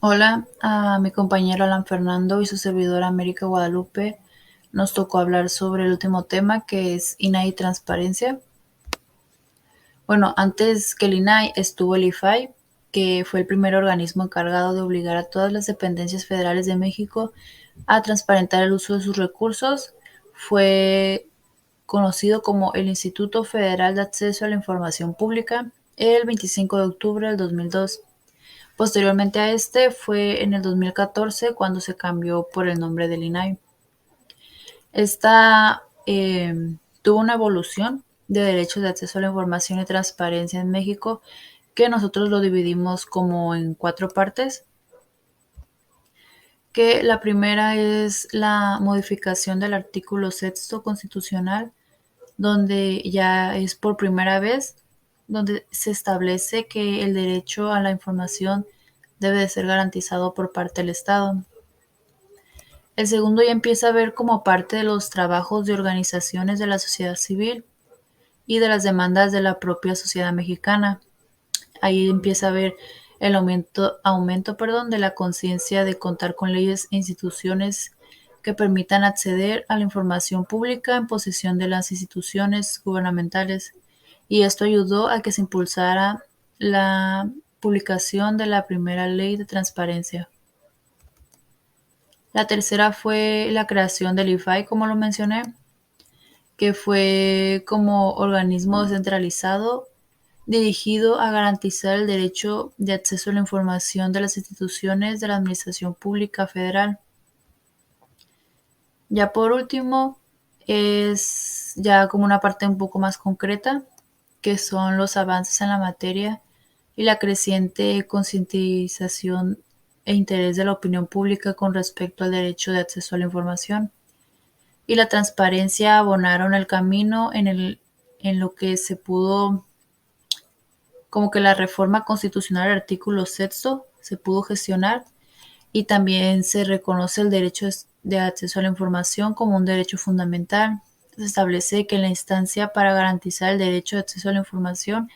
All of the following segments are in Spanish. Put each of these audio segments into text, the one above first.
Hola, a mi compañero Alan Fernando y su servidora América Guadalupe nos tocó hablar sobre el último tema que es INAI y transparencia. Bueno, antes que el INAI estuvo el IFAI, que fue el primer organismo encargado de obligar a todas las dependencias federales de México a transparentar el uso de sus recursos. Fue conocido como el Instituto Federal de Acceso a la Información Pública el 25 de octubre del 2002. Posteriormente a este fue en el 2014 cuando se cambió por el nombre del INAI. Esta tuvo una evolución de derechos de acceso a la información y transparencia en México que nosotros lo dividimos como en 4 partes, que la primera es la modificación del artículo sexto constitucional, donde ya es por primera vez, donde se establece que el derecho a la información debe de ser garantizado por parte del Estado. El segundo ya empieza a ver como parte de los trabajos de organizaciones de la sociedad civil y de las demandas de la propia sociedad mexicana. Ahí empieza a ver el aumento de la conciencia de contar con leyes e instituciones que permitan acceder a la información pública en posesión de las instituciones gubernamentales. Y esto ayudó a que se impulsara la publicación de la primera ley de transparencia. La tercera fue la creación del IFAI, como lo mencioné, que fue como organismo descentralizado dirigido a garantizar el derecho de acceso a la información de las instituciones de la Administración Pública Federal. Ya por último, es ya como una parte un poco más concreta, que son los avances en la materia y la creciente concientización e interés de la opinión pública con respecto al derecho de acceso a la información. Y la transparencia abonaron el camino en lo que se pudo, como que la reforma constitucional del artículo sexto se pudo gestionar y también se reconoce el derecho de acceso a la información como un derecho fundamental. Se establece que la instancia para garantizar el derecho de acceso a la información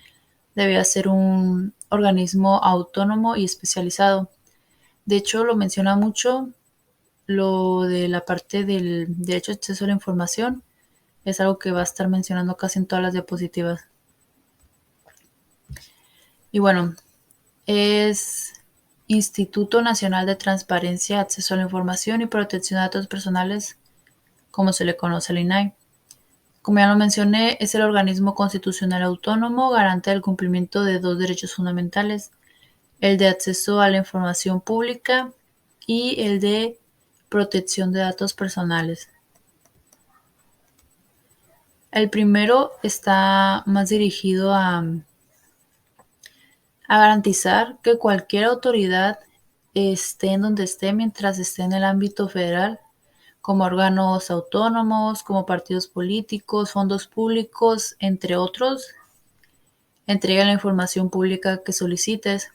debía ser un organismo autónomo y especializado. De hecho, lo menciona mucho lo de la parte del derecho de acceso a la información. Es algo que va a estar mencionando casi en todas las diapositivas. Y bueno, es Instituto Nacional de Transparencia, Acceso a la Información y Protección de Datos Personales, como se le conoce al INAI. Como ya lo mencioné, es el organismo constitucional autónomo garante del cumplimiento de 2 derechos fundamentales, el de acceso a la información pública y el de protección de datos personales. El primero está más dirigido a garantizar que cualquier autoridad esté en donde esté mientras esté en el ámbito federal, como órganos autónomos, como partidos políticos, fondos públicos, entre otros, entrega la información pública que solicites.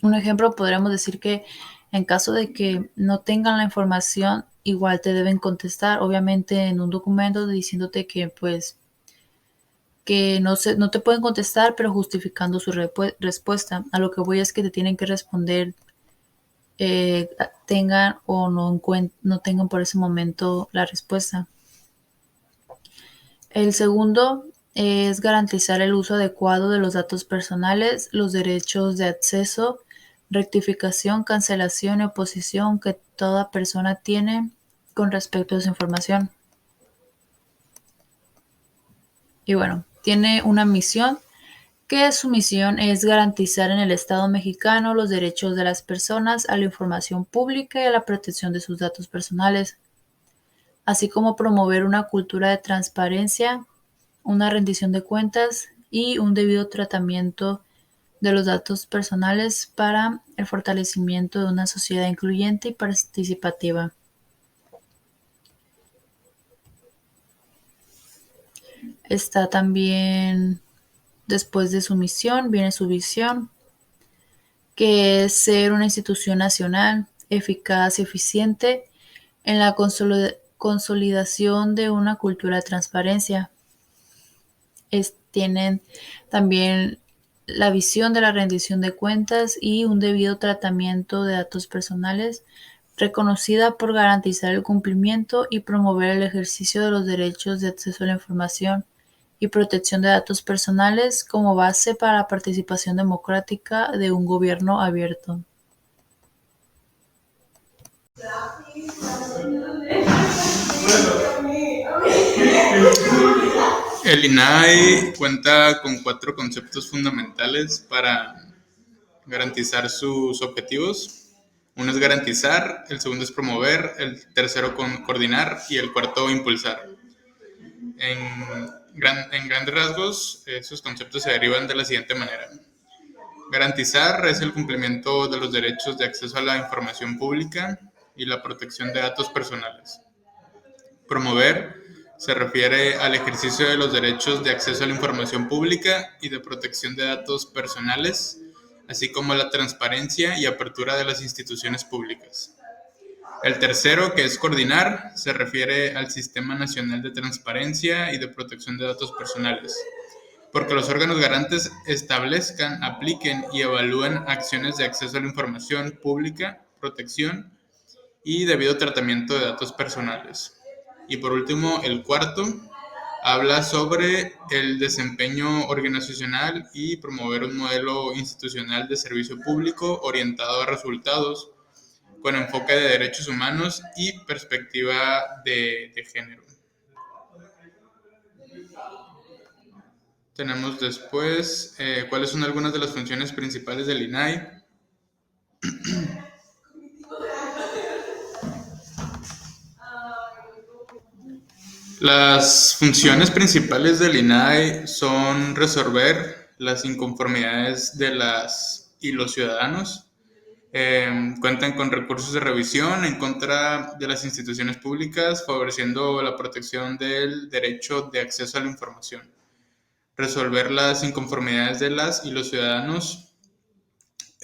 Un ejemplo, podríamos decir que en caso de que no tengan la información, igual te deben contestar, obviamente en un documento diciéndote que pues que no te pueden contestar, pero justificando su respuesta. A lo que voy es que te tienen que responder, tengan o no tengan por ese momento la respuesta. El segundo es garantizar el uso adecuado de los datos personales, los derechos de acceso, rectificación, cancelación y oposición que toda persona tiene con respecto a su información. Y bueno, tiene una misión, que su misión es garantizar en el Estado mexicano los derechos de las personas a la información pública y a la protección de sus datos personales, así como promover una cultura de transparencia, una rendición de cuentas y un debido tratamiento de los datos personales para el fortalecimiento de una sociedad incluyente y participativa. Está también, después de su misión, viene su visión, que es ser una institución nacional eficaz y eficiente en la consolidación de una cultura de transparencia. Tienen también la visión de la rendición de cuentas y un debido tratamiento de datos personales, reconocida por garantizar el cumplimiento y promover el ejercicio de los derechos de acceso a la información y protección de datos personales como base para la participación democrática de un gobierno abierto. El INAI cuenta con 4 conceptos fundamentales para garantizar sus objetivos. Uno es garantizar, el segundo es promover, el tercero coordinar y el cuarto impulsar. En grandes rasgos, esos conceptos se derivan de la siguiente manera. Garantizar es el cumplimiento de los derechos de acceso a la información pública y la protección de datos personales. Promover se refiere al ejercicio de los derechos de acceso a la información pública y de protección de datos personales, así como la transparencia y apertura de las instituciones públicas. El tercero, que es coordinar, se refiere al Sistema Nacional de Transparencia y de Protección de Datos Personales, porque los órganos garantes establezcan, apliquen y evalúen acciones de acceso a la información pública, protección y debido tratamiento de datos personales. Y por último, el cuarto habla sobre el desempeño organizacional y promover un modelo institucional de servicio público orientado a resultados con enfoque de derechos humanos y perspectiva de género. Tenemos después cuáles son algunas de las funciones principales del INAI. Las funciones principales del INAI son resolver las inconformidades de las y los ciudadanos. Cuentan con recursos de revisión en contra de las instituciones públicas, favoreciendo la protección del derecho de acceso a la información. Resolver las inconformidades de las y los ciudadanos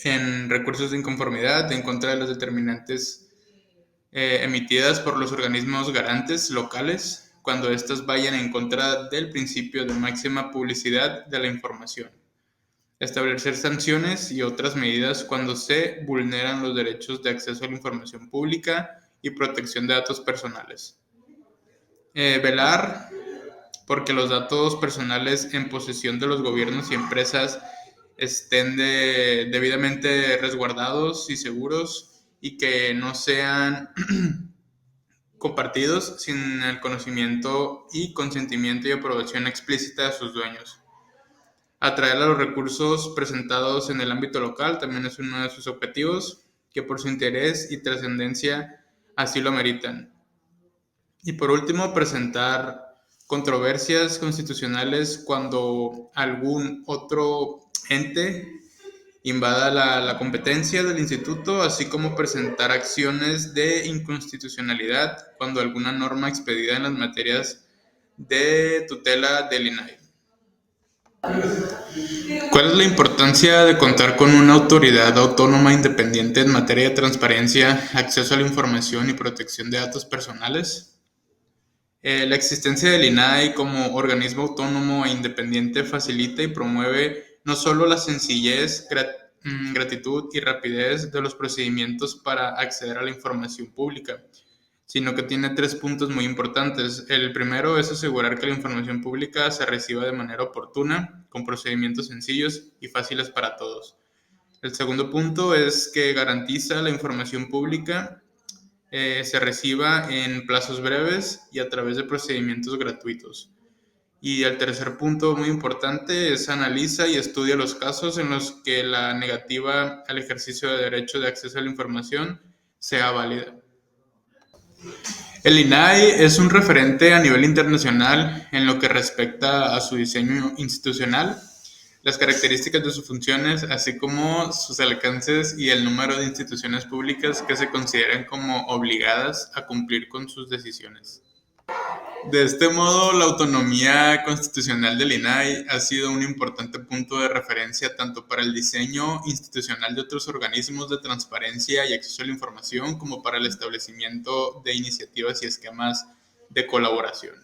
en recursos de inconformidad en contra de las determinantes emitidas por los organismos garantes locales cuando éstas vayan en contra del principio de máxima publicidad de la información. Establecer sanciones y otras medidas cuando se vulneran los derechos de acceso a la información pública y protección de datos personales. Velar porque los datos personales en posesión de los gobiernos y empresas estén debidamente resguardados y seguros y que no sean compartidos sin el conocimiento y consentimiento y aprobación explícita de sus dueños. Atraer a los recursos presentados en el ámbito local también es uno de sus objetivos, que por su interés y trascendencia así lo meritan. Y por último, presentar controversias constitucionales cuando algún otro ente invada la competencia del instituto, así como presentar acciones de inconstitucionalidad cuando alguna norma expedida en las materias de tutela del INAI. ¿Cuál es la importancia de contar con una autoridad autónoma independiente en materia de transparencia, acceso a la información y protección de datos personales? La existencia del INAI como organismo autónomo e independiente facilita y promueve no solo la sencillez, gratitud y rapidez de los procedimientos para acceder a la información pública, sino que tiene 3 puntos muy importantes. El primero es asegurar que la información pública se reciba de manera oportuna, con procedimientos sencillos y fáciles para todos. El segundo punto es que garantiza la información pública se reciba en plazos breves y a través de procedimientos gratuitos. Y el tercer punto muy importante es analiza y estudia los casos en los que la negativa al ejercicio de derecho de acceso a la información sea válida. El INAI es un referente a nivel internacional en lo que respecta a su diseño institucional, las características de sus funciones, así como sus alcances y el número de instituciones públicas que se consideran como obligadas a cumplir con sus decisiones. De este modo, la autonomía constitucional del INAI ha sido un importante punto de referencia tanto para el diseño institucional de otros organismos de transparencia y acceso a la información como para el establecimiento de iniciativas y esquemas de colaboración.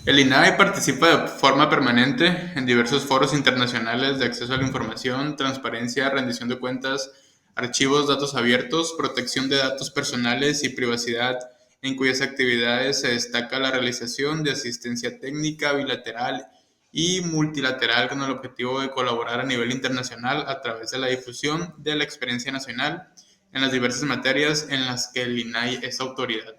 El INAI participa de forma permanente en diversos foros internacionales de acceso a la información, transparencia, rendición de cuentas, archivos, datos abiertos, protección de datos personales y privacidad, en cuyas actividades se destaca la realización de asistencia técnica bilateral y multilateral con el objetivo de colaborar a nivel internacional a través de la difusión de la experiencia nacional en las diversas materias en las que el INAI es autoridad.